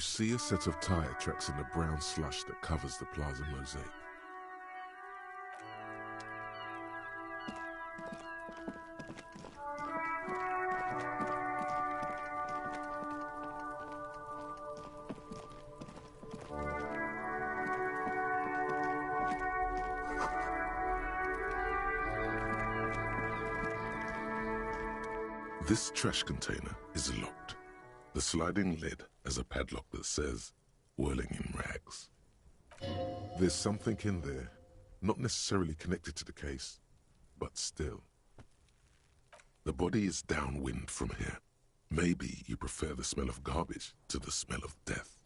You see a set of tire tracks in the brown slush that covers the plaza mosaic. This trash container is locked. The sliding lid has a padlock that says, "Whirling in rags." There's something in there, not necessarily connected to the case, but still. The body is downwind from here. Maybe you prefer the smell of garbage to the smell of death.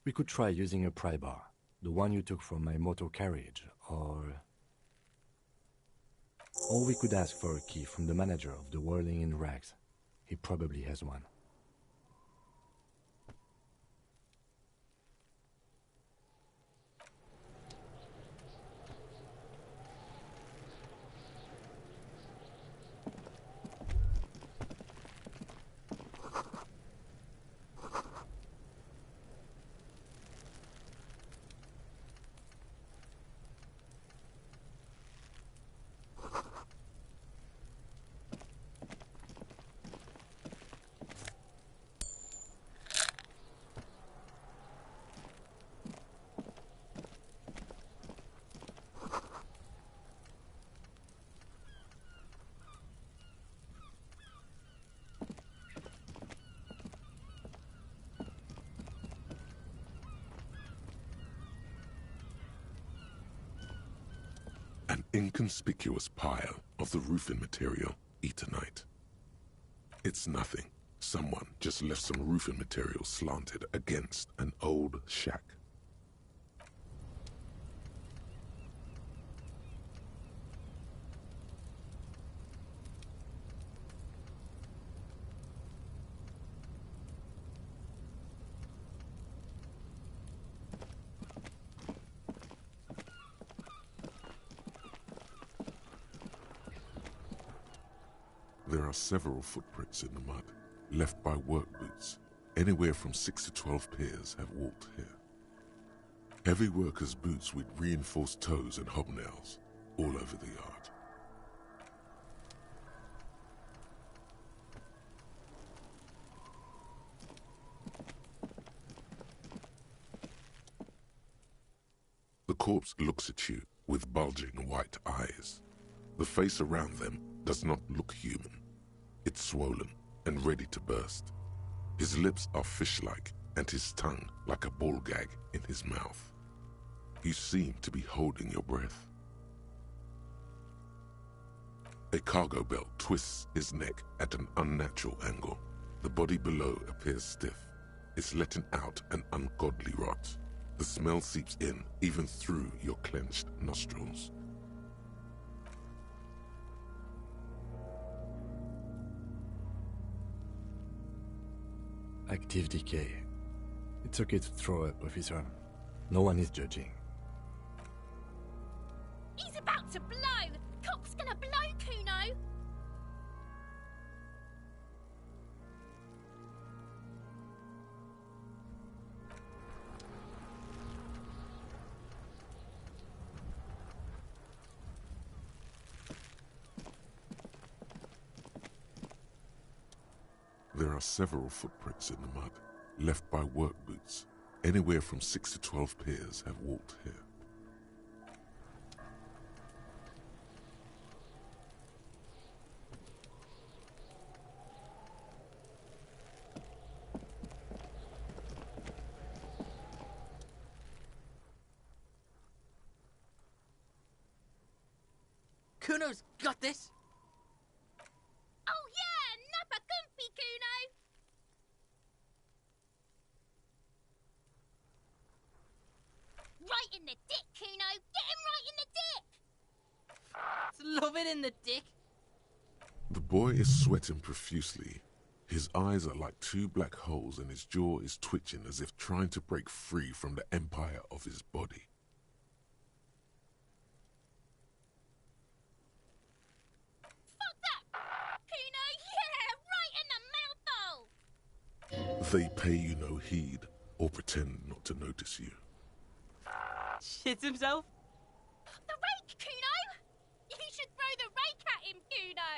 We could try using a pry bar, the one you took from my motor carriage, or we could ask for a key from the manager of the Whirling in Rags. He probably has one. An inconspicuous pile of the roofing material, Eternite. It's nothing. Someone just left some roofing material slanted against an old shack. There are several footprints in the mud, left by work boots. Anywhere from 6 to 12 pairs have walked here. Heavy workers' boots with reinforced toes and hobnails, all over the yard. The corpse looks at you with bulging white eyes. The face around them does not look human. It's swollen and ready to burst. His lips are fish-like and his tongue like a ball gag in his mouth. You seem to be holding your breath. A cargo belt twists his neck at an unnatural angle. The body below appears stiff. It's letting out an ungodly rot. The smell seeps in even through your clenched nostrils. Active decay. It's okay to throw up, officer. No one is judging. He's about to blow! Cop's gonna blow, Kuno! There are several footprints in the mud, left by work boots. Anywhere from 6 to 12 pairs have walked here. Kuno's got this! Oh yeah! Nappa comfy, Kuno! Right in the dick, Kuno! Get him right in the dick! Love it in the dick! The boy is sweating profusely. His eyes are like two black holes and his jaw is twitching as if trying to break free from the empire of his body. Fuck that! Kuno, yeah! Right in the mouthhole! They pay you no heed or pretend not to notice you. Shits himself? The rake, Kuno! You should throw the rake at him, Kuno!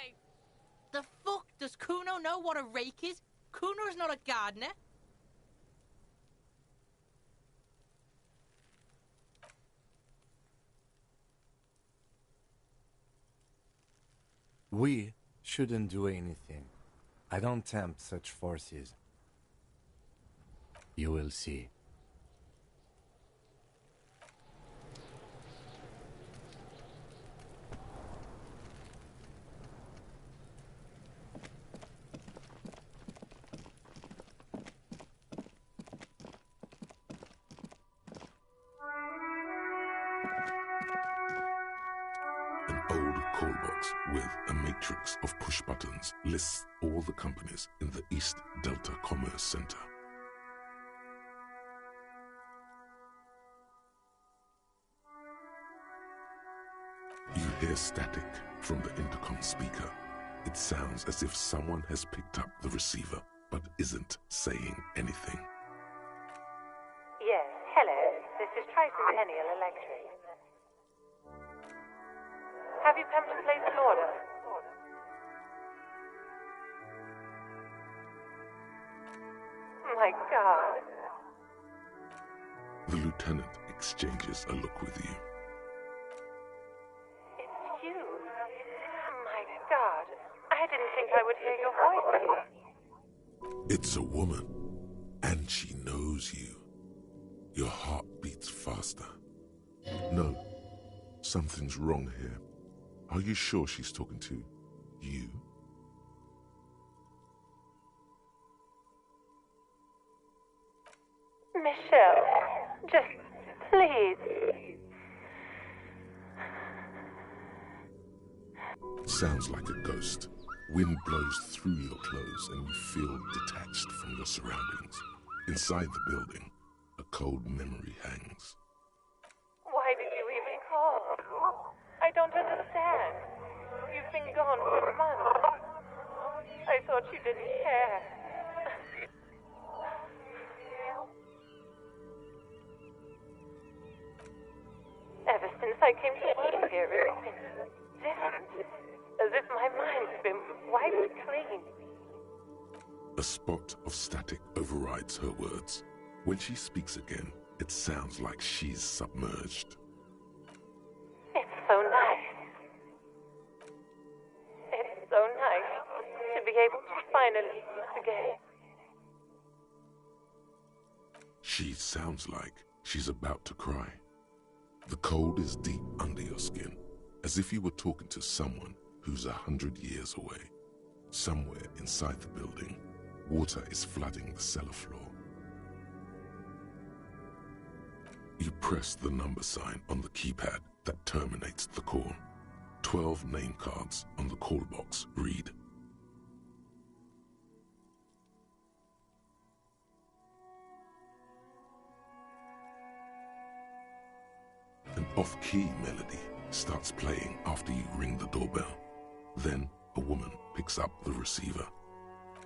The fuck? Does Kuno know what a rake is? Kuno's not a gardener. We shouldn't do anything. I don't tempt such forces. You will see. An old call box with a matrix of push buttons lists all the companies in the East Delta Commerce Center. You hear static from the intercom speaker. It sounds as if someone has picked up the receiver but isn't saying anything. Yes, hello. This is Tricentennial Electric. Have you come to place an order? My God. The lieutenant exchanges a look with you. It's you. My God. I didn't think I would hear your voice. It's a woman, and she knows you. Your heart beats faster. No, something's wrong here. Are you sure she's talking to you? Michelle, just please. Sounds like a ghost. Wind blows through your clothes and you feel detached from your surroundings. Inside the building, a cold memory hangs. Why did you even call? I don't understand. You've been gone for months. I thought you didn't care. Ever since I came to work here, it's been different. As if my mind's been wiped clean. A spot of static overrides her words. When she speaks again, it sounds like she's submerged. It's so nice. It's so nice to be able to finally meet again. She sounds like she's about to cry. The cold is deep under your skin, as if you were talking to someone who's 100 years away. Somewhere inside the building, water is flooding the cellar floor. You press the number sign on the keypad that terminates the call. 12 name cards on the call box read. An off-key melody starts playing after you ring the doorbell. Then a woman picks up the receiver.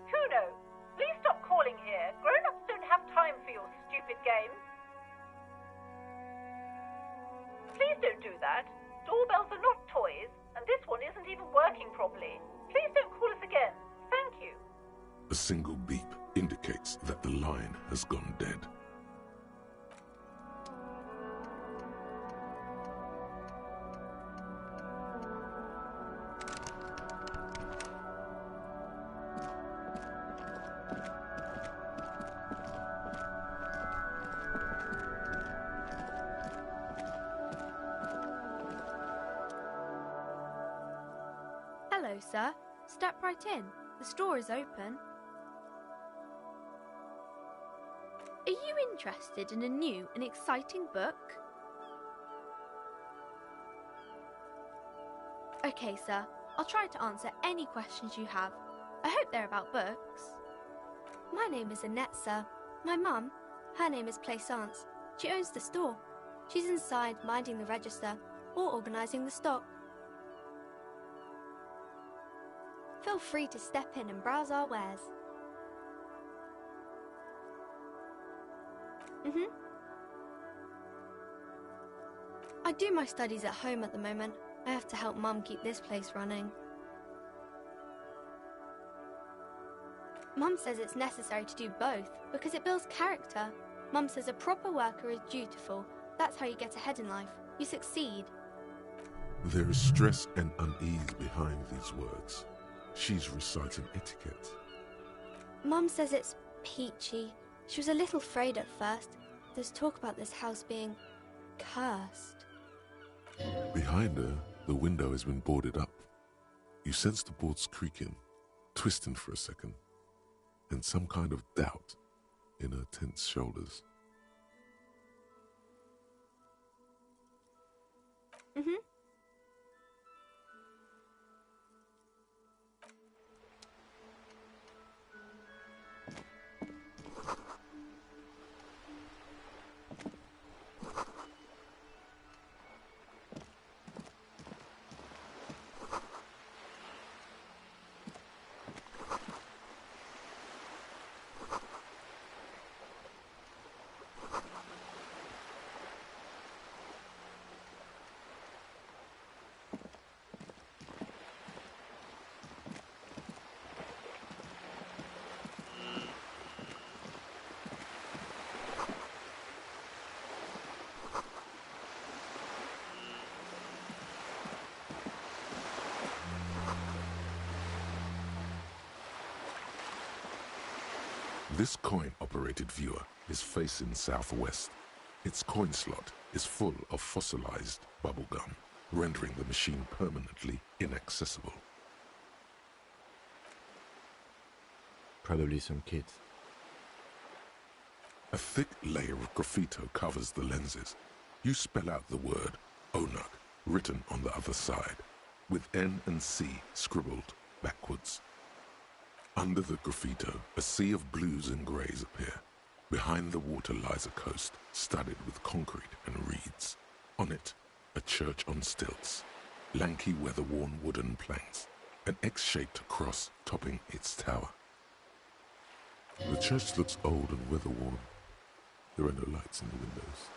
Kuno, please stop calling here. Grown-ups don't have time for your stupid games. Please don't do that. Doorbells are not toys, and this one isn't even working properly. Please don't call us again. Thank you. A single beep indicates that the line has gone dead. Hello, sir. Step right in. The store is open. Are you interested in a new and exciting book? Okay, sir. I'll try to answer any questions you have. I hope they're about books. My name is Annette, sir. My mum, her name is Plaisance. She owns the store. She's inside minding the register or organising the stock. Feel free to step in and browse our wares. I do my studies at home at the moment. I have to help Mum keep this place running. Mum says it's necessary to do both because it builds character. Mum says a proper worker is dutiful. That's how you get ahead in life. You succeed. There is stress and unease behind these words. She's reciting etiquette. Mum says it's peachy. She was a little afraid at first. There's talk about this house being cursed. Behind her, the window has been boarded up. You sense the boards creaking, twisting for a second, and some kind of doubt in her tense shoulders. This coin-operated viewer is facing southwest. Its coin slot is full of fossilized bubblegum, rendering the machine permanently inaccessible. Probably some kids. A thick layer of graffito covers the lenses. You spell out the word Onuk written on the other side, with N and C scribbled backwards. Under the graffito, a sea of blues and greys appear. Behind the water lies a coast studded with concrete and reeds. On it, a church on stilts, lanky weather-worn wooden planks, an X-shaped cross topping its tower. The church looks old and weather-worn. There are no lights in the windows.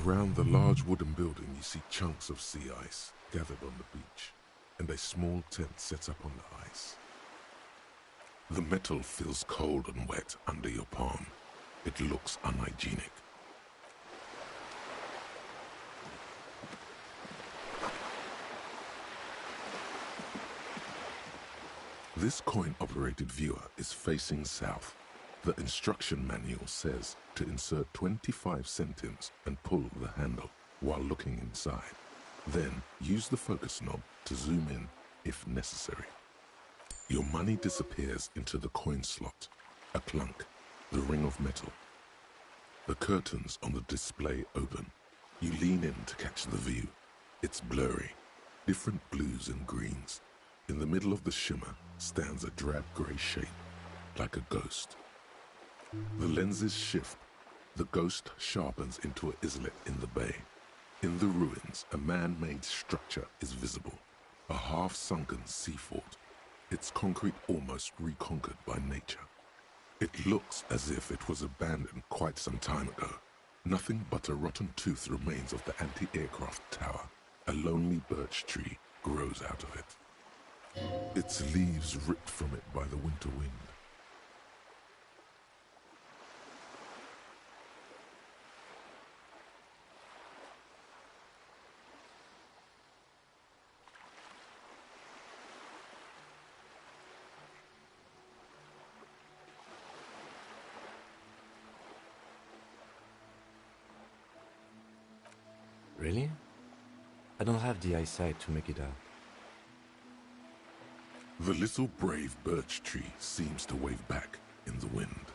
Around the large wooden building, you see chunks of sea ice gathered on the beach, and a small tent set up on the ice. The metal feels cold and wet under your palm. It looks unhygienic. This coin-operated viewer is facing south. The instruction manual says to insert 25 centimes and pull the handle while looking inside. Then use the focus knob to zoom in if necessary. Your money disappears into the coin slot. A clunk, the ring of metal. The curtains on the display open. You lean in to catch the view. It's blurry, different blues and greens. In the middle of the shimmer stands a drab grey shape, like a ghost. The lenses shift. The ghost sharpens into an islet in the bay. In the ruins, a man-made structure is visible, a half-sunken sea fort. Its concrete almost reconquered by nature. It looks as if it was abandoned quite some time ago. Nothing but a rotten tooth remains of the anti-aircraft tower. A lonely birch tree grows out of it. Its leaves ripped from it by the winter wind. Really? I don't have the eyesight to make it out. The little brave birch tree seems to wave back in the wind.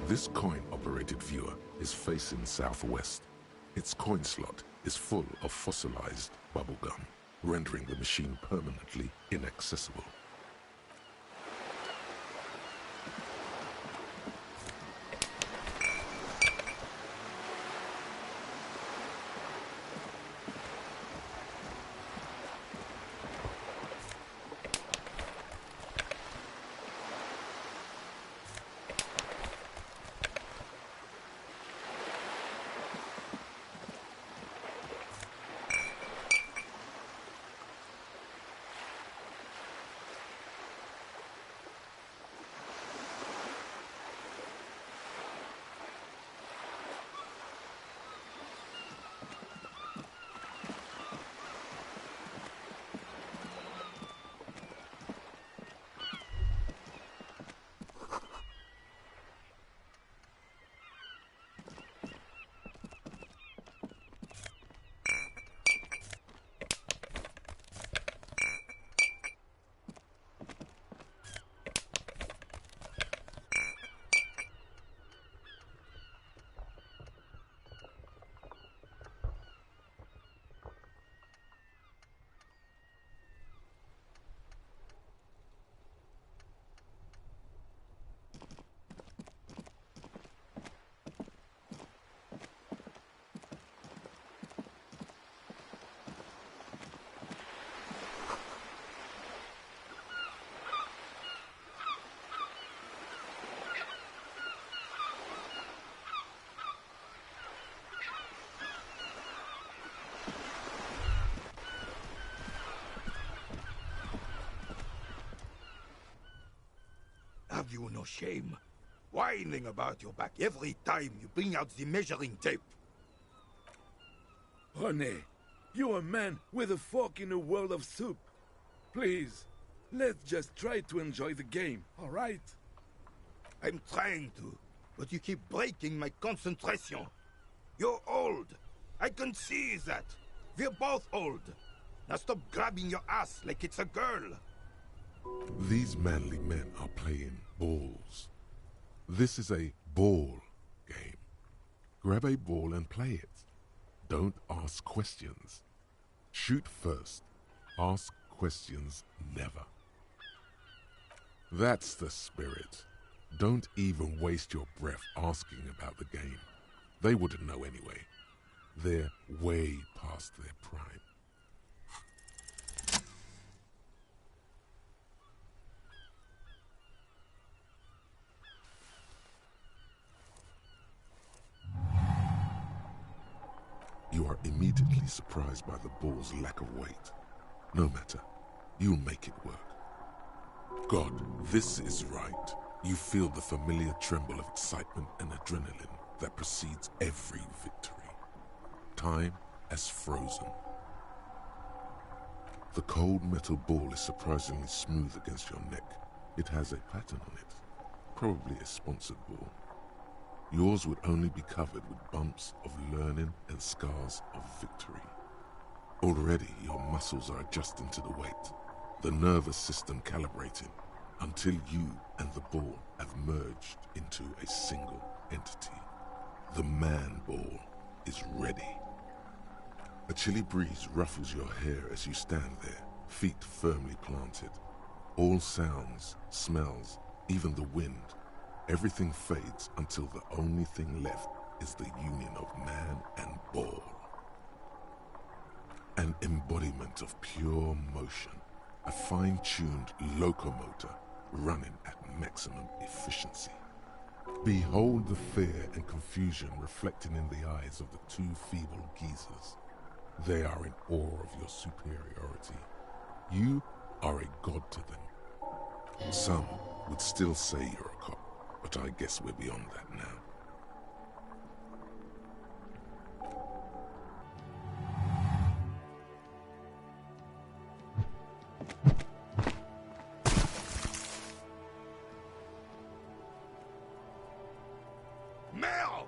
This coin-operated viewer is facing southwest. Its coin slot is full of fossilized bubblegum, rendering the machine permanently inaccessible. Have you no shame? Whining about your back every time you bring out the measuring tape. René, you're a man with a fork in a world of soup. Please, let's just try to enjoy the game, all right? I'm trying to, but you keep breaking my concentration. You're old. I can see that. We're both old. Now stop grabbing your ass like it's a girl. These manly men are playing balls. This is a ball game. Grab a ball and play it. Don't ask questions. Shoot first. Ask questions never. That's the spirit. Don't even waste your breath asking about the game. They wouldn't know anyway. They're way past their prime. You are immediately surprised by the ball's lack of weight. No matter, you'll make it work. God, this is right. You feel the familiar tremble of excitement and adrenaline that precedes every victory. Time has frozen. The cold metal ball is surprisingly smooth against your neck. It has a pattern on it, probably a sponsored ball. Yours would only be covered with bumps of learning and scars of victory. Already your muscles are adjusting to the weight, the nervous system calibrating, until you and the ball have merged into a single entity. The man ball is ready. A chilly breeze ruffles your hair as you stand there, feet firmly planted. All sounds, smells, even the wind, everything fades until the only thing left is the union of man and ball. An embodiment of pure motion, a fine-tuned locomotor running at maximum efficiency. Behold the fear and confusion reflecting in the eyes of the two feeble geezers. They are in awe of your superiority. You are a god to them. Some would still say you're a cop, but I guess we're beyond that now. Merde!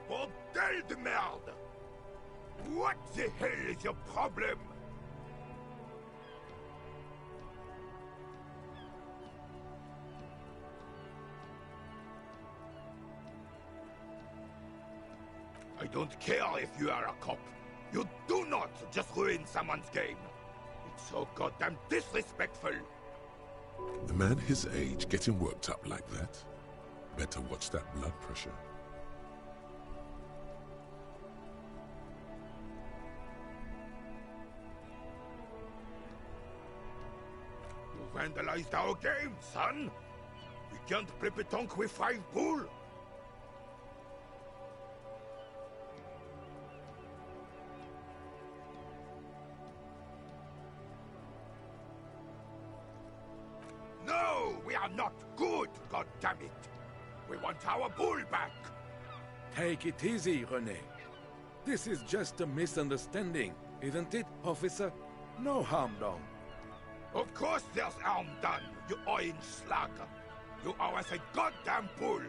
Bordel de merde! What the hell is your problem? I don't care if you are a cop. You do not just ruin someone's game. It's so goddamn disrespectful. A man his age getting worked up like that? Better watch that blood pressure. You vandalized our game, son. We can't play pétanque with 5 pool. No, we are not good, goddammit. We want our bull back. Take it easy, René. This is just a misunderstanding, isn't it, officer? No harm done. Of course there's harm done, you orange slug. You owe us a goddamn bull.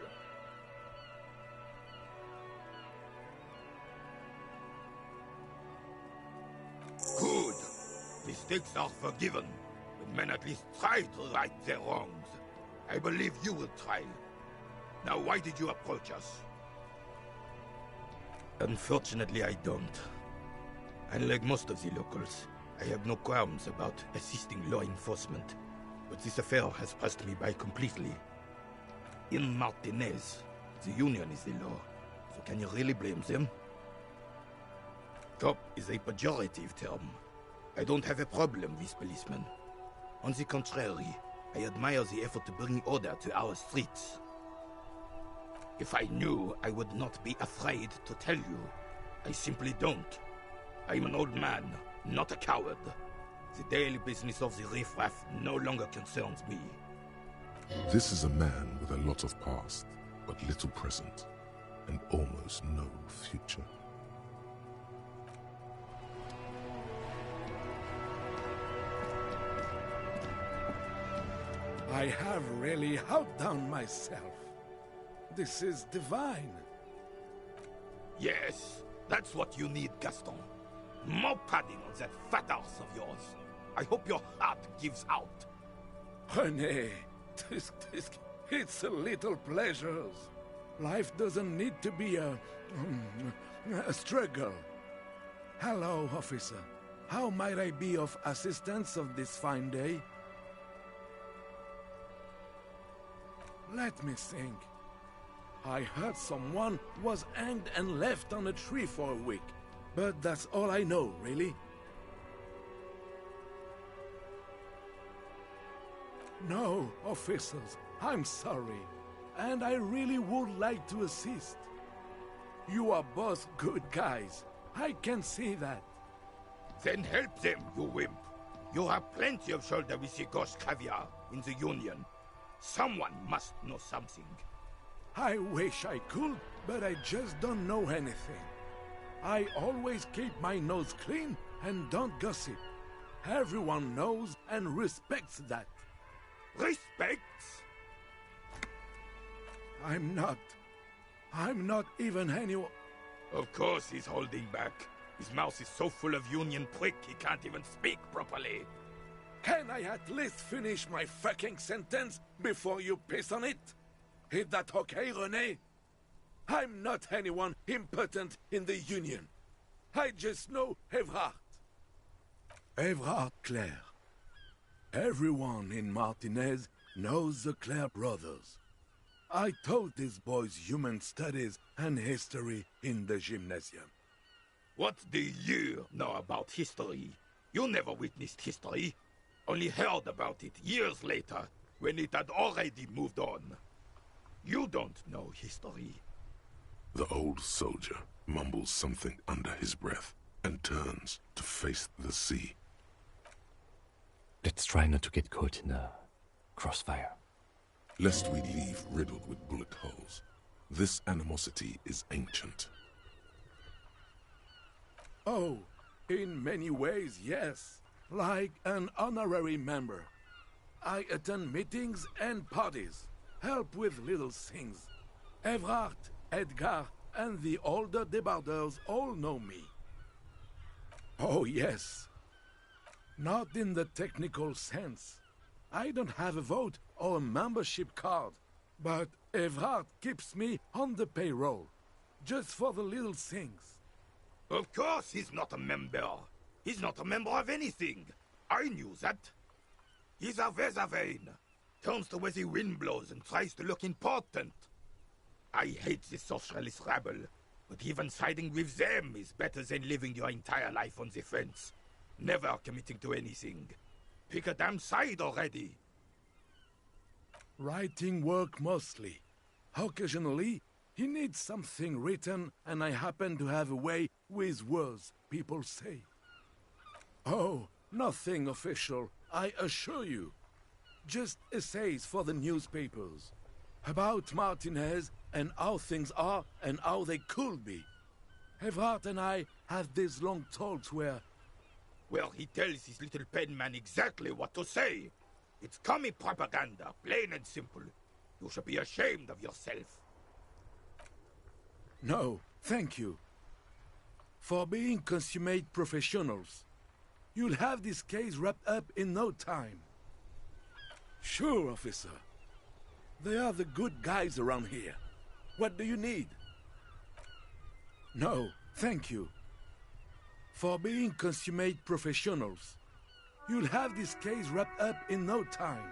Good. Mistakes are forgiven. When men at least try to right their wrongs. I believe you will try. Now, why did you approach us? Unfortunately, I don't. Unlike most of the locals, I have no qualms about assisting law enforcement. But this affair has passed me by completely. In Martinaise, the Union is the law. So can you really blame them? Cop is a pejorative term. I don't have a problem with policemen. On the contrary, I admire the effort to bring order to our streets. If I knew, I would not be afraid to tell you. I simply don't. I'm an old man, not a coward. The daily business of the riffraff no longer concerns me. This is a man with a lot of past, but little present, and almost no future. I have really outdone myself. This is divine. Yes, that's what you need, Gaston. More padding on that fat ass of yours. I hope your heart gives out. René, it's a little pleasures. Life doesn't need to be a struggle. Hello, officer. How might I be of assistance on this fine day? Let me think. I heard someone was hanged and left on a tree for a week. But that's all I know, really. No, officers, I'm sorry. And I really would like to assist. You are both good guys. I can see that. Then help them, you wimp. You have plenty of shoulder with the ghost caviar in the Union. Someone must know something. I wish I could, but I just don't know anything. I always keep my nose clean and don't gossip. Everyone knows and respects that. Respects? I'm not even anyone. Of course he's holding back. His mouth is so full of Union prick he can't even speak properly. Can I at least finish my fucking sentence before you piss on it? Is that okay, René? I'm not anyone important in the Union. I just know Evrard. Evrard Claire. Everyone in Martinaise knows the Claire brothers. I taught these boys human studies and history in the gymnasium. What do you know about history? You never witnessed history. Only heard about it years later, when it had already moved on. You don't know history. The old soldier mumbles something under his breath and turns to face the sea. Let's try not to get caught in a crossfire. Lest we leave riddled with bullet holes. This animosity is ancient. Oh, in many ways, yes. Like an honorary member. I attend meetings and parties, help with little things. Evrard, Edgar, and the older debardeurs all know me. Oh, yes. Not in the technical sense. I don't have a vote or a membership card, but Evrard keeps me on the payroll. just for the little things. Of course he's not a member. He's not a member of anything. I knew that. He's a Weservein. Turns the way the wind blows and tries to look important. I hate the socialist rabble, but even siding with them is better than living your entire life on the fence. Never committing to anything. Pick a damn side already. Writing work mostly. Occasionally, he needs something written, and I happen to have a way with words, people say. Oh, nothing official, I assure you. Just essays for the newspapers. About Martinaise and how things are and how they could be. Evrard and I had these long talks where... Well, he tells his little pen man exactly what to say. It's commie propaganda, plain and simple. You should be ashamed of yourself. No, thank you. For being consummate professionals. You'll have this case wrapped up in no time. Sure, officer. They are the good guys around here. What do you need? No, thank you. For being consummate professionals. You'll have this case wrapped up in no time.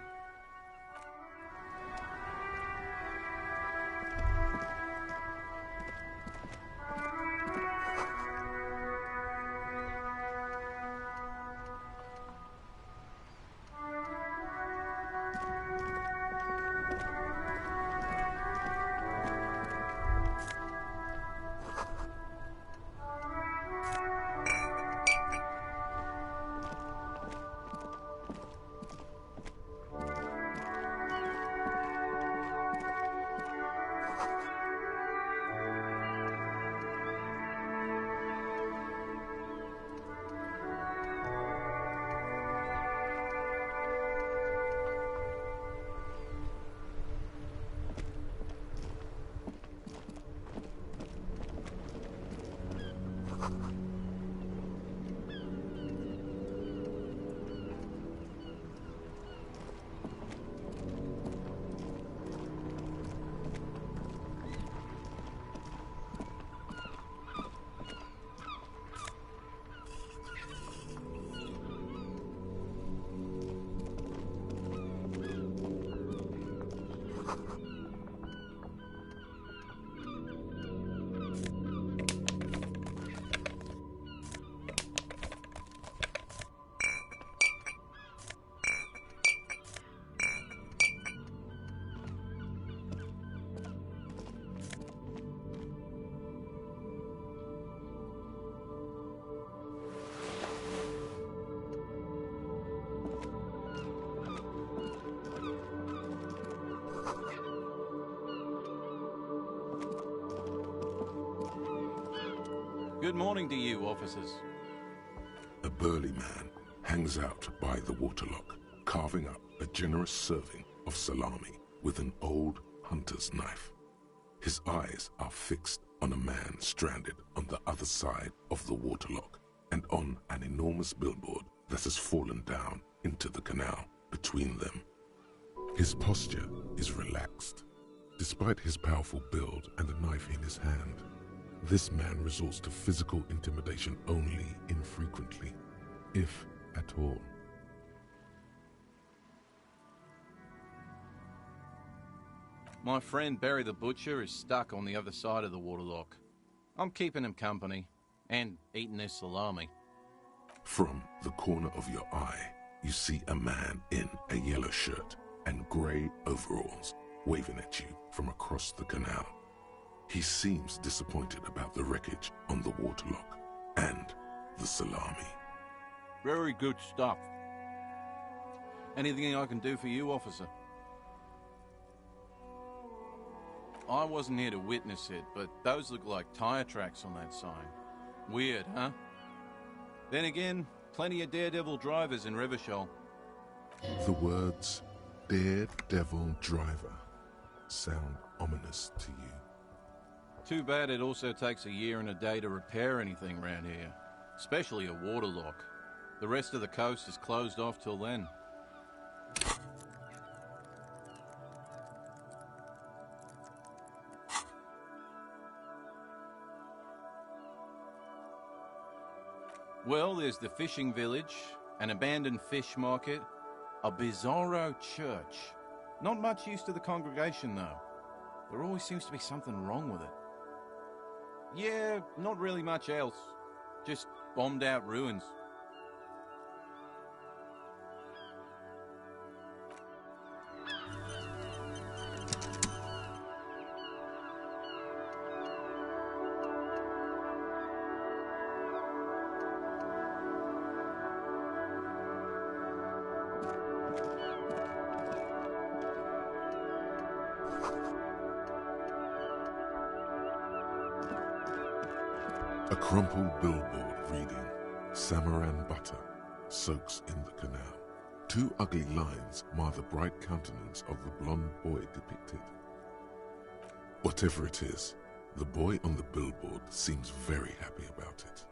Good morning to you, officers. A burly man hangs out by the waterlock, carving up a generous serving of salami with an old hunter's knife. His eyes are fixed on a man stranded on the other side of the waterlock and on an enormous billboard that has fallen down into the canal between them. His posture is relaxed. Despite his powerful build and the knife in his hand, this man resorts to physical intimidation only infrequently, if at all. My friend Barry the Butcher is stuck on the other side of the waterlock. I'm keeping him company, and eating his salami. From the corner of your eye, you see a man in a yellow shirt and grey overalls waving at you from across the canal. He seems disappointed about the wreckage on the waterlock and the salami. Very good stuff. Anything I can do for you, officer? I wasn't here to witness it, but those look like tire tracks on that sign. Weird, huh? Then again, plenty of daredevil drivers in Revachol. The words daredevil driver sound ominous to you. Too bad it also takes a year and a day to repair anything around here, especially a waterlock. The rest of the coast is closed off till then. Well, there's the fishing village, an abandoned fish market, a bizarro church. Not much use to the congregation, though. There always seems to be something wrong with it. Yeah, not really much else. Just bombed out ruins. A crumpled billboard reading, Samaran butter soaks in the canal. Two ugly lines mar the bright countenance of the blonde boy depicted. Whatever it is, the boy on the billboard seems very happy about it.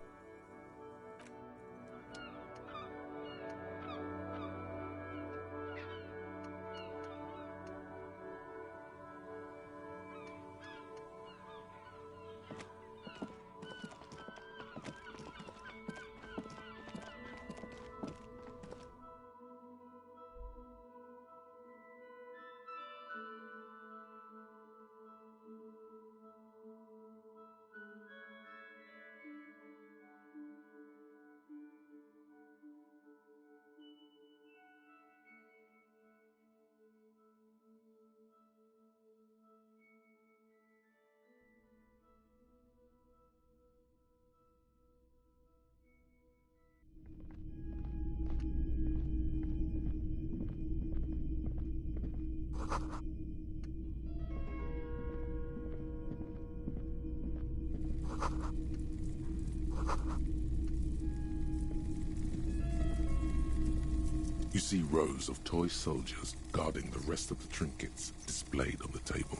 You see rows of toy soldiers guarding the rest of the trinkets displayed on the table.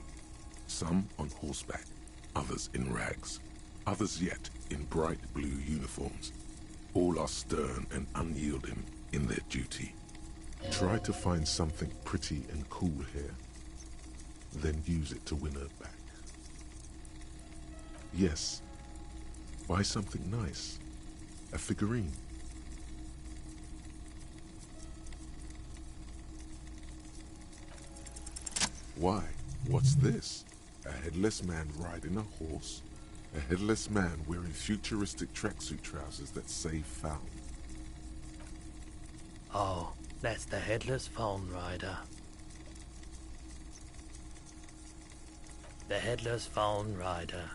Some on horseback, others in rags, others yet in bright blue uniforms. All are stern and unyielding in their duty. Try to find something pretty and cool here, then use it to win her back. Yes, buy something nice, a figurine. Why, what's this? A headless man riding a horse? A headless man wearing futuristic tracksuit trousers that say found. Oh, that's the headless phone rider. The headless phone rider.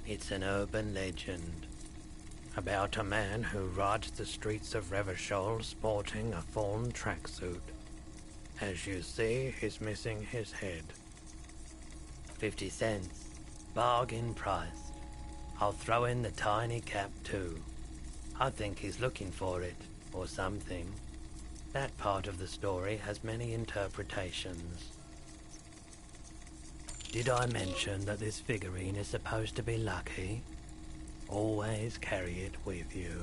It's an urban legend about a man who rides the streets of Revachol sporting a fawn tracksuit. As you see, he's missing his head. 50 cents. Bargain price. I'll throw in the tiny cap too. I think he's looking for it, or something. That part of the story has many interpretations. Did I mention that this figurine is supposed to be lucky? Always carry it with you.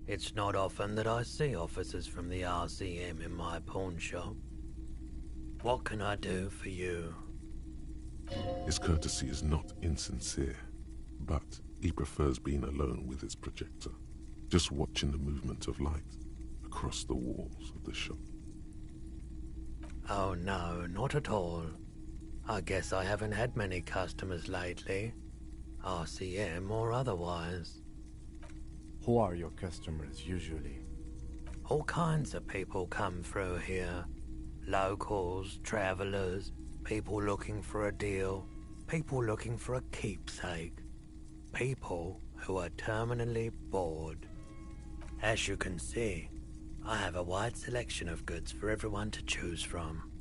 It's not often that I see officers from the RCM in my pawn shop. What can I do for you? His courtesy is not insincere, but he prefers being alone with his projector, just watching the movement of light across the walls of the shop. Oh no, not at all. I guess I haven't had many customers lately, RCM or otherwise. Who are your customers usually? All kinds of people come through here. Locals, travelers, people looking for a deal, people looking for a keepsake, people who are terminally bored. As you can see, I have a wide selection of goods for everyone to choose from.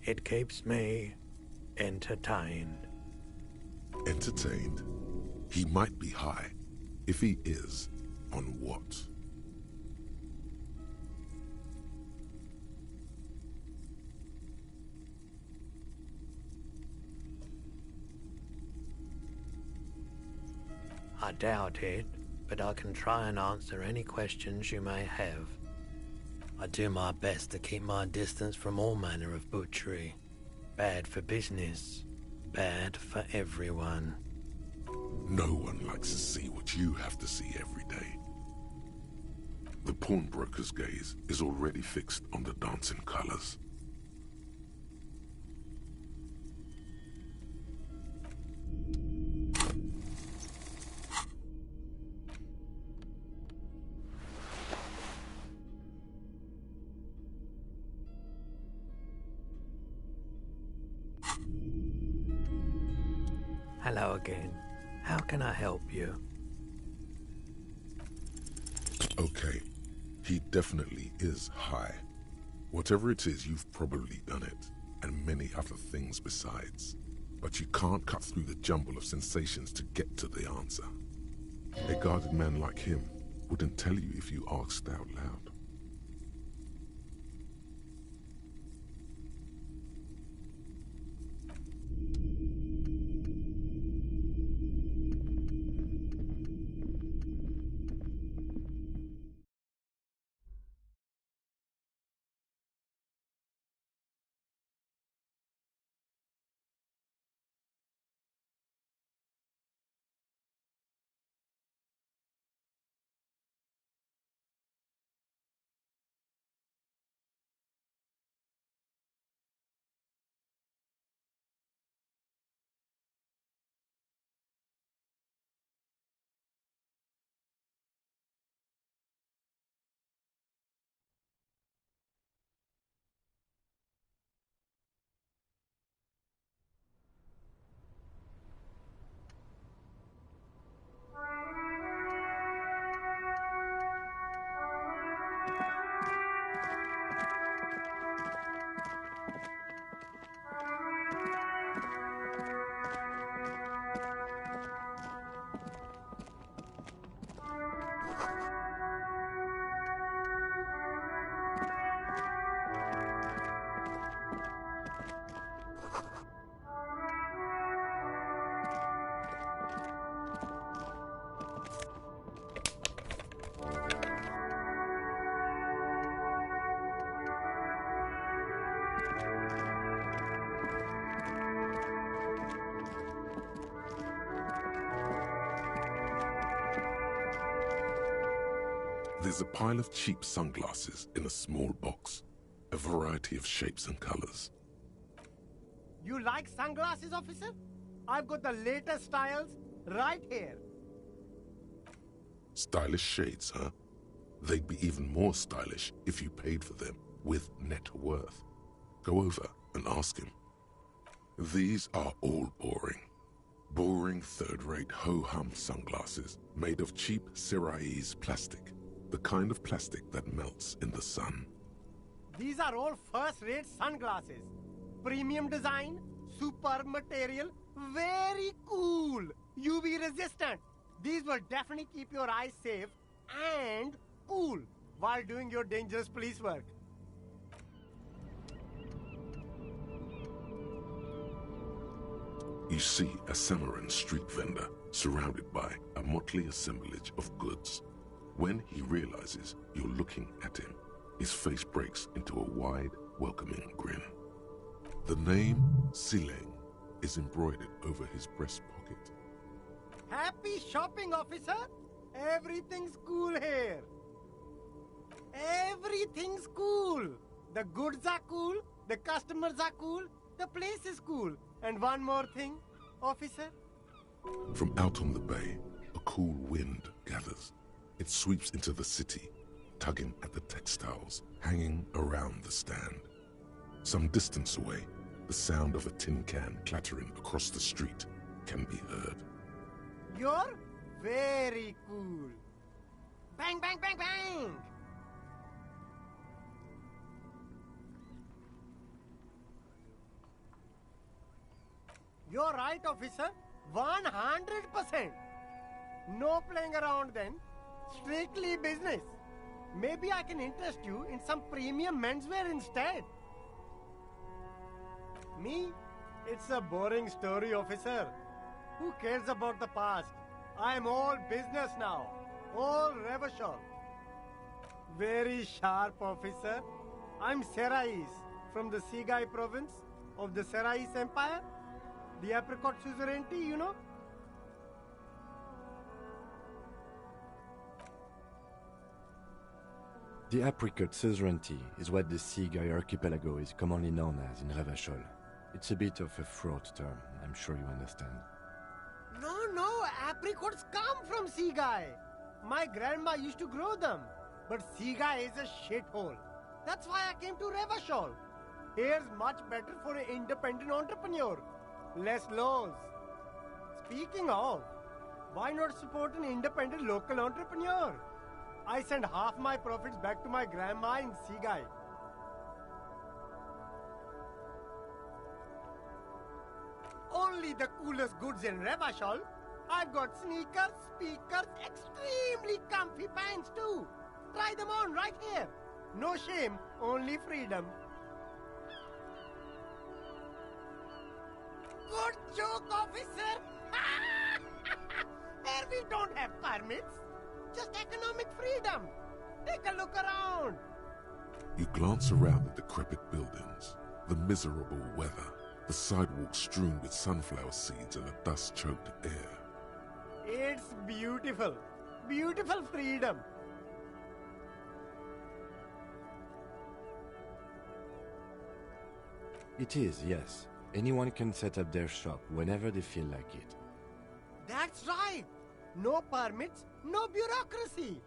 It keeps me entertained. Entertained? He might be high. If he is, on what? I doubt it, but I can try and answer any questions you may have. I do my best to keep my distance from all manner of butchery. Bad for business, bad for everyone. No one likes to see what you have to see every day. The pawnbroker's gaze is already fixed on the dancing colors. Hello again. How can I help you? Okay, he definitely is high. Whatever it is, you've probably done it, and many other things besides. But you can't cut through the jumble of sensations to get to the answer. A guarded man like him wouldn't tell you if you asked out loud. There's a pile of cheap sunglasses in a small box, a variety of shapes and colors. You like sunglasses, officer? I've got the latest styles right here. Stylish shades, huh? They'd be even more stylish if you paid for them with net worth. Go over and ask him. These are all boring. Boring third-rate ho-hum sunglasses made of cheap Siraise plastic. The kind of plastic that melts in the sun. These are all first-rate sunglasses. Premium design, superb material, very cool. UV resistant. These will definitely keep your eyes safe and cool while doing your dangerous police work. You see a Samaran street vendor surrounded by a motley assemblage of goods. When he realizes you're looking at him, His face breaks into a wide, welcoming grin. The name Sileng is embroidered over his breast pocket. Happy shopping, officer! Everything's cool here. Everything's cool. The goods are cool, the customers are cool, the place is cool. And one more thing, officer. From out on the bay, a cool wind gathers. It sweeps into the city, tugging at the textiles hanging around the stand. Some distance away, the sound of a tin can clattering across the street can be heard. You're very cool. Bang, bang, bang, bang! You're right, officer. 100%. No playing around then. Strictly business. Maybe I can interest you in some premium menswear instead. Me? It's a boring story, officer. Who cares about the past? I'm all business now. All Revachol. Very sharp, officer. I'm Serais from the Sigai province of the Serais Empire. The apricot suzerainty, you know? The apricot suzerainty is what the Sigai archipelago is commonly known as in Revachol. It's a bit of a fraught term, I'm sure you understand. No, apricots come from Sigai. My grandma used to grow them. But Sigai is a shithole. That's why I came to Revachol. Here's much better for an independent entrepreneur. Less laws. Speaking of, why not support an independent local entrepreneur? I send half my profits back to my grandma in Sigai. Only the coolest goods in Revachol. I've got sneakers, speakers, extremely comfy pants too. Try them on right here. No shame, only freedom. Good joke, officer! Here we don't have permits. Just economic freedom. Take a look around. You glance around the decrepit buildings, the miserable weather, the sidewalks strewn with sunflower seeds and a dust-choked air. It's beautiful. Beautiful freedom. It is, yes. Anyone can set up their shop whenever they feel like it. That's right. No permits, no bureaucracy.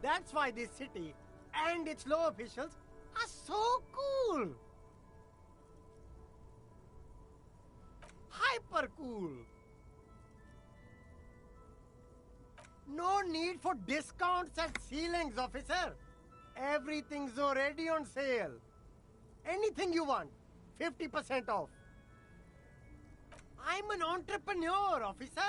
That's why this city and its law officials are so cool. Hyper cool. No need for discounts at ceilings, officer. Everything's already on sale. Anything you want, 50% off. I'm an entrepreneur, officer.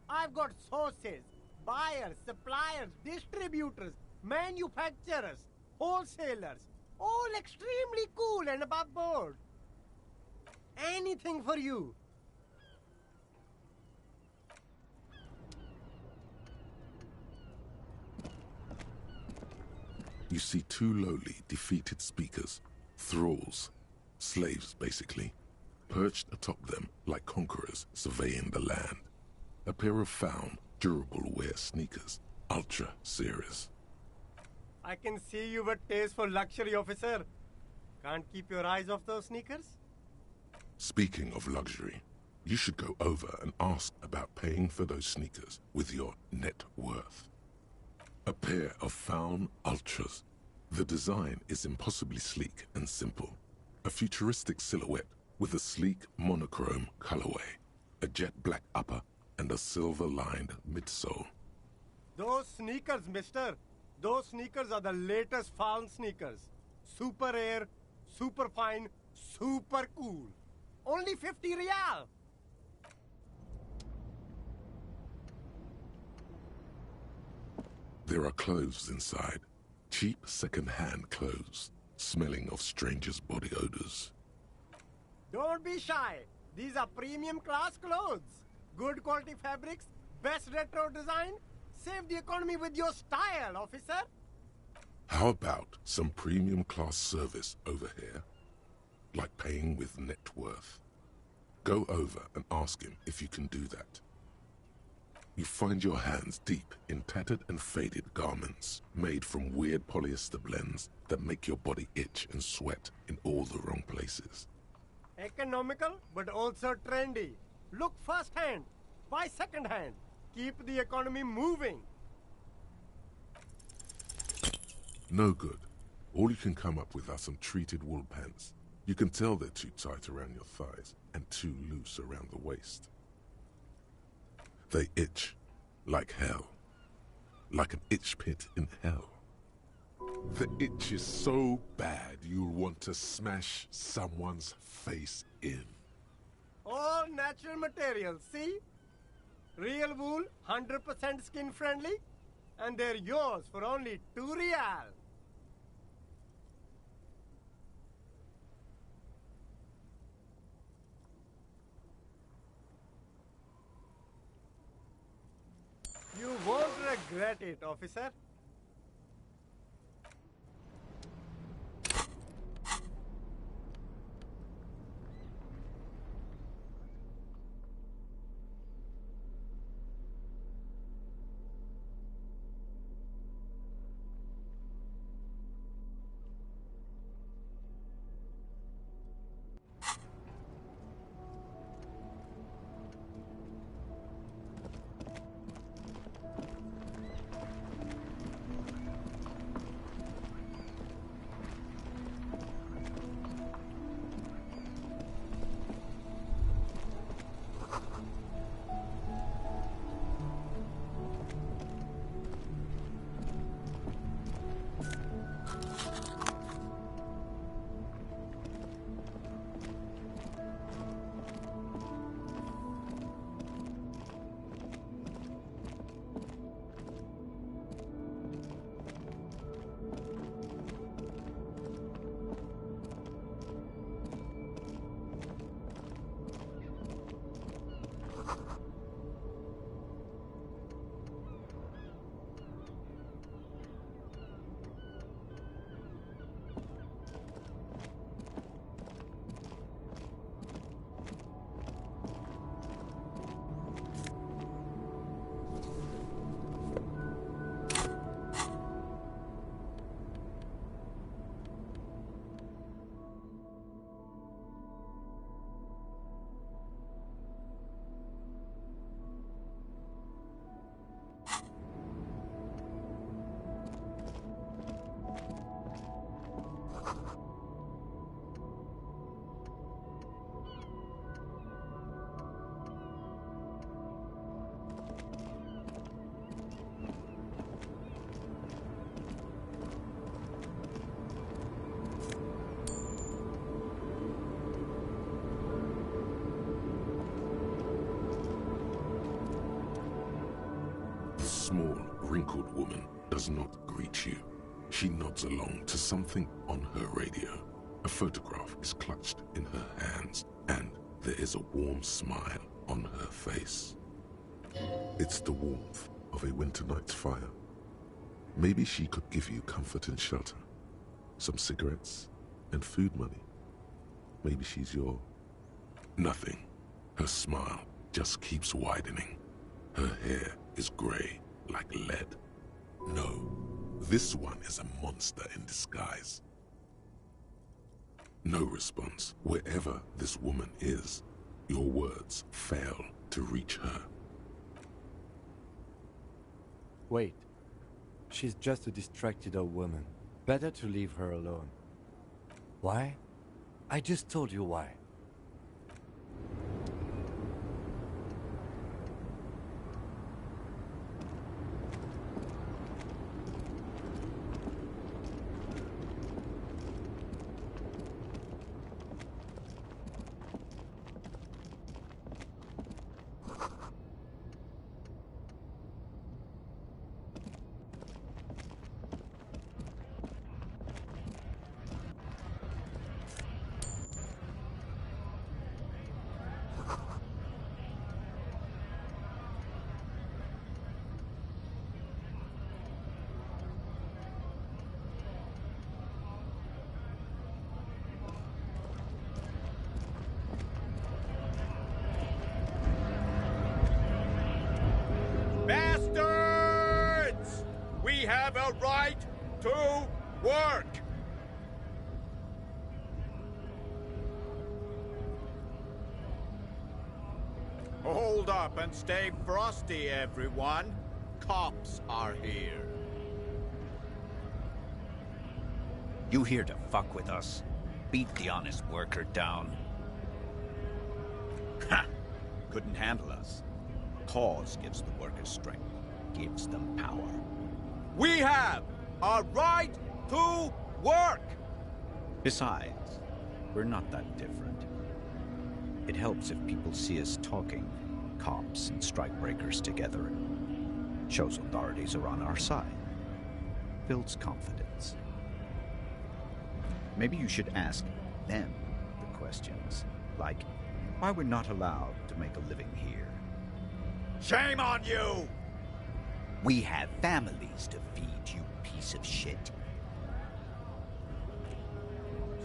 I've got sources, buyers, suppliers, distributors, manufacturers, wholesalers, all extremely cool and above board. Anything for you. You see two lowly, defeated speakers, thralls, slaves basically, perched atop them like conquerors surveying the land. A pair of found, durable wear sneakers, ultra series. I can see you've a taste for luxury, officer. Can't keep your eyes off those sneakers? Speaking of luxury, you should go over and ask about paying for those sneakers with your net worth. A pair of found ultras. The design is impossibly sleek and simple. A futuristic silhouette with a sleek monochrome colorway, a jet black upper, and a silver-lined midsole. Those sneakers, mister. Those sneakers are the latest found sneakers. Super rare, super fine, super cool. Only 50 real. There are clothes inside. Cheap second-hand clothes, smelling of strangers' body odors. Don't be shy. These are premium class clothes. Good quality fabrics, best retro design. Save the economy with your style, officer. How about some premium class service over here? Like paying with net worth. Go over and ask him if you can do that. You find your hands deep in tattered and faded garments made from weird polyester blends that make your body itch and sweat in all the wrong places. Economical, but also trendy. Look first hand, buy second hand. Keep the economy moving. No good. All you can come up with are some treated wool pants. You can tell they're too tight around your thighs and too loose around the waist. They itch like hell. Like an itch pit in hell. The itch is so bad you'll want to smash someone's face in. All natural materials, see? Real wool, 100% skin friendly, and they're yours for only 2 real. You won't regret it, officer. Small, wrinkled woman does not greet you. She nods along to something on her radio. A photograph is clutched in her hands, and there is a warm smile on her face. It's the warmth of a winter night's fire. Maybe she could give you comfort and shelter, some cigarettes and food money. Maybe she's your... Nothing. Her smile just keeps widening. Her hair is gray like lead. No, this one is a monster in disguise. No response. Wherever this woman is, your words fail to reach her. Wait. She's just a distracted old woman. Better to leave her alone. Why? I just told you why. have a right to work! Hold up and stay frosty, everyone. Cops are here. You here to fuck with us? Beat the honest worker down. Ha! Couldn't handle us. Cause gives the workers strength, gives them power. We have a right to work! Besides, we're not that different. It helps if people see us talking, cops and strikebreakers together. Shows authorities are on our side. Builds confidence. Maybe you should ask them the questions, like why we're not allowed to make a living here. Shame on you! We have families to feed, you piece of shit.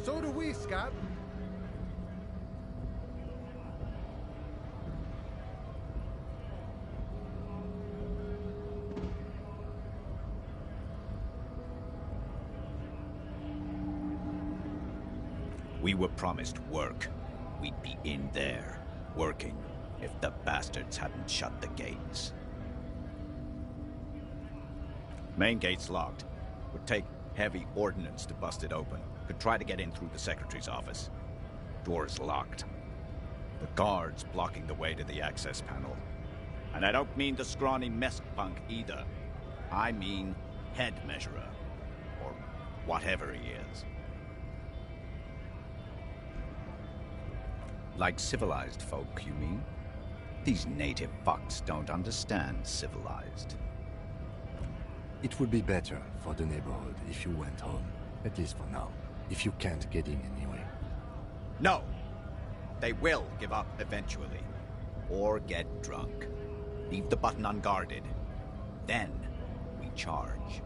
So do we, Scott. We were promised work. We'd be in there, working, if the bastards hadn't shut the gates. Main gate's locked. Would take heavy ordnance to bust it open. Could try to get in through the secretary's office. Door's locked. The guard's blocking the way to the access panel. And I don't mean the scrawny mess punk either. I mean head measurer. Or whatever he is. Like civilized folk, you mean? These native fucks don't understand civilized. It would be better for the neighborhood if you went home. At least for now. If you can't get in anyway. No! They will give up eventually. Or get drunk. Leave the button unguarded. Then we charge.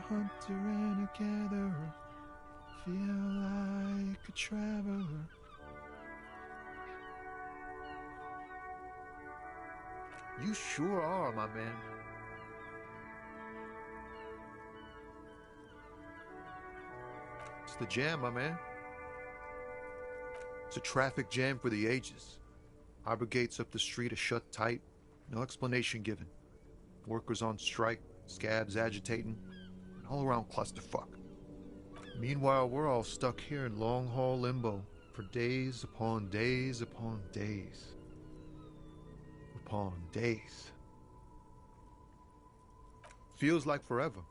hunter and a gatherer, feel like a traveler. You sure are, my man. It's the jam, my man. It's a traffic jam for the ages. Harbor gates up the street are shut tight, no explanation given. Workers on strike, scabs agitating, an all-around clusterfuck. Meanwhile, we're all stuck here in long-haul limbo for days upon days upon days. Upon days. Feels like forever.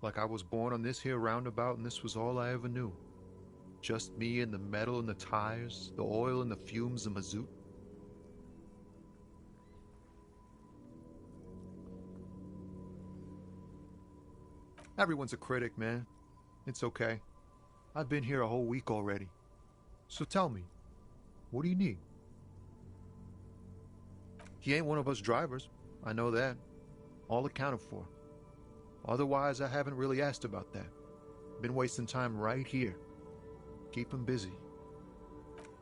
Like I was born on this here roundabout and this was all I ever knew. Just me and the metal and the tires, the oil and the fumes of mazout. Everyone's a critic, man. It's okay. I've been here a whole week already. So tell me, what do you need? He ain't one of us drivers. I know that. All accounted for. Otherwise, I haven't really asked about that. Been wasting time right here. Keep him busy.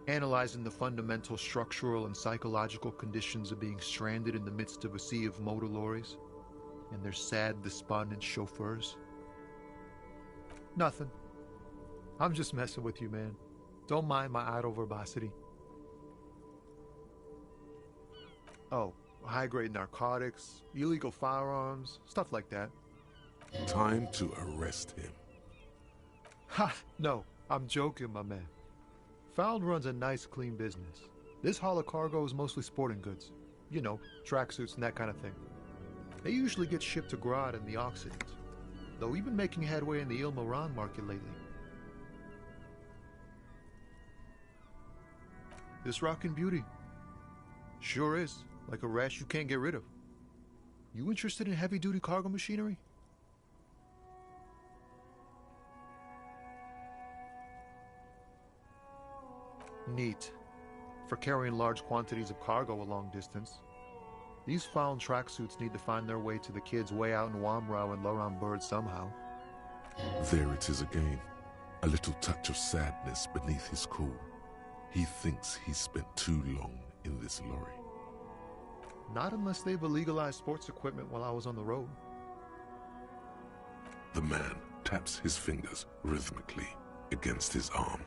analyzing the fundamental structural and psychological conditions of being stranded in the midst of a sea of motor lorries and their sad, despondent chauffeurs. Nothing. I'm just messing with you, man. Don't mind my idle verbosity. Oh, high-grade narcotics, illegal firearms, stuff like that. Time to arrest him. Ha! No, I'm joking, my man. Found runs a nice, clean business. This haul of cargo is mostly sporting goods. You know, tracksuits and that kind of thing. They usually get shipped to Grodd in the Occident, though we've been making headway in the Il Moran market lately. This rockin' beauty. Sure is, like a rash you can't get rid of. You interested in heavy-duty cargo machinery? Neat. For carrying large quantities of cargo a long distance. These found tracksuits need to find their way to the kids way out in Wamrau and Laurent Bird somehow. There it is again. A little touch of sadness beneath his cool. He thinks he's spent too long in this lorry. Not unless they've illegalized sports equipment while I was on the road. The man taps his fingers rhythmically against his arm.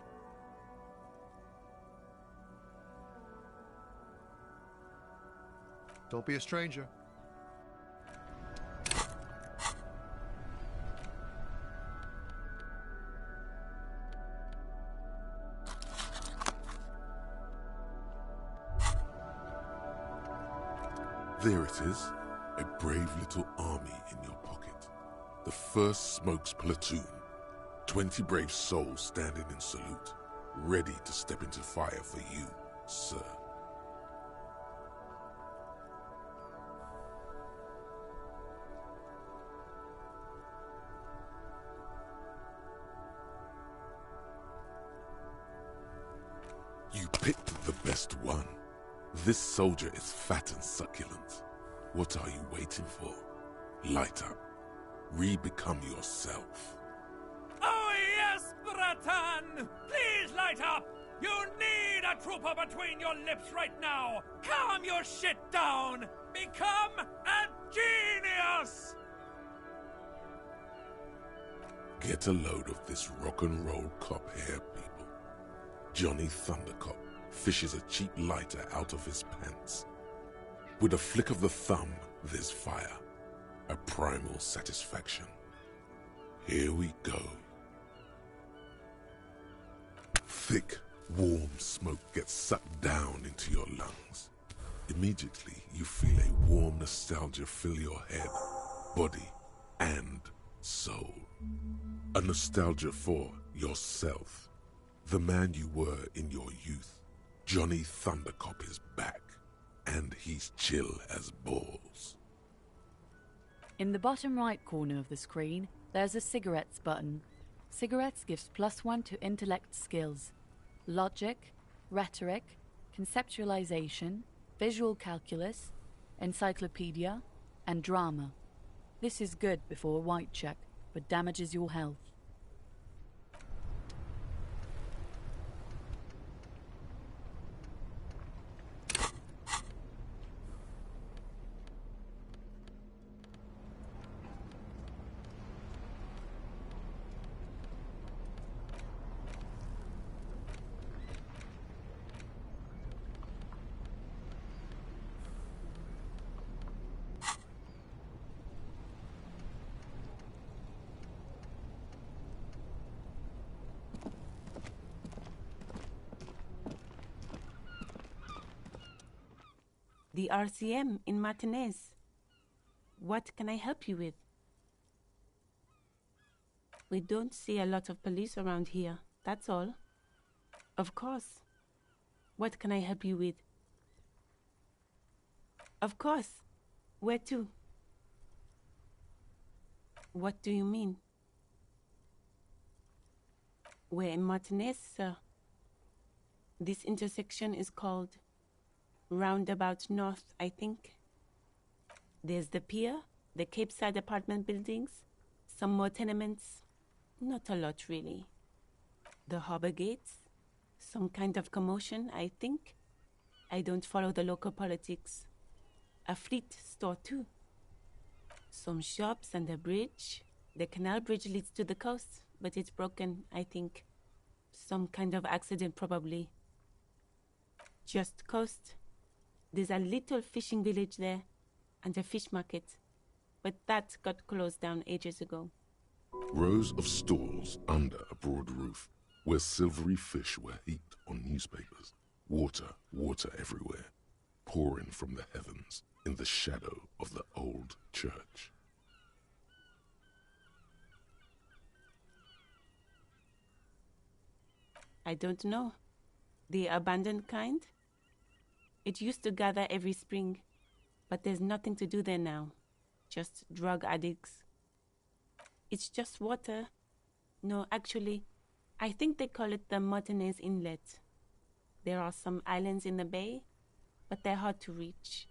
Don't be a stranger. There it is, a brave little army in your pocket. The 1st Smokes platoon. 20 brave souls standing in salute, ready to step into fire for you, sir. You picked the best one. This soldier is fat and succulent. What are you waiting for? Light up. Re-become yourself. Oh yes, Bratan! Please light up! You need a trooper between your lips right now! Calm your shit down! Become a genius! Get a load of this rock and roll cop here, people. Johnny Thundercop fishes a cheap lighter out of his pants. With a flick of the thumb, there's fire. A primal satisfaction. Here we go. Thick, warm smoke gets sucked down into your lungs. Immediately, you feel a warm nostalgia fill your head, body, and soul. A nostalgia for yourself. The man you were in your youth. Johnny Thundercop is back, and he's chill as balls. In the bottom right corner of the screen, there's a cigarettes button. Cigarettes gives +1 to intellect skills. Logic, rhetoric, conceptualization, visual calculus, encyclopedia, and drama. This is good before a white check, but damages your health. The RCM in Martinaise. What can I help you with? We don't see a lot of police around here, that's all. Of course. What can I help you with? Of course. Where to? What do you mean? We're in Martinaise, sir. This intersection is called Roundabout North, I think. There's the pier, the Cape Side apartment buildings, some more tenements. Not a lot, really. The harbor gates, Some kind of commotion, I think. I don't follow the local politics. A fleet store, too. Some shops and a bridge. The canal bridge leads to the coast, but it's broken, I think. Some kind of accident, probably. Just coast. There's a little fishing village there, and a fish market. But that got closed down ages ago. Rows of stalls under a broad roof, where silvery fish were heaped on newspapers. Water, water everywhere, pouring from the heavens in the shadow of the old church. I don't know. The abandoned kind? It used to gather every spring, but there's nothing to do there now. Just drug addicts. It's just water. No, actually, I think they call it the Martinaise Inlet. There are some islands in the bay, but they're hard to reach.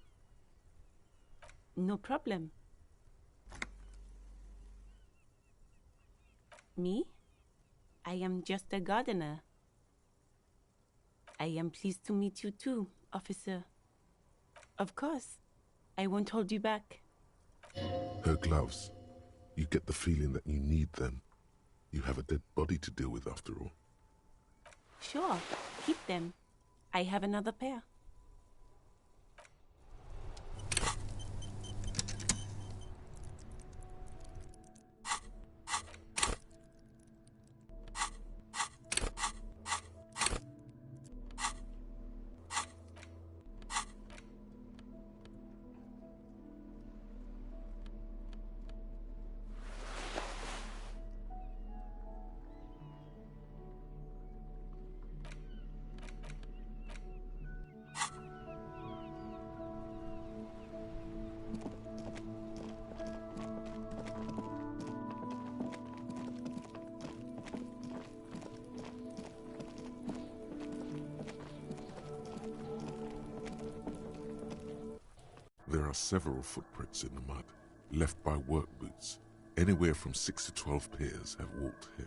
No problem. Me? I am just a gardener. I am pleased to meet you too, officer. Of course. I won't hold you back. Her gloves. You get the feeling that you need them. You have a dead body to deal with after all. Sure, keep them. I have another pair. There are several footprints in the mud, left by work boots. Anywhere from 6 to 12 pairs have walked here.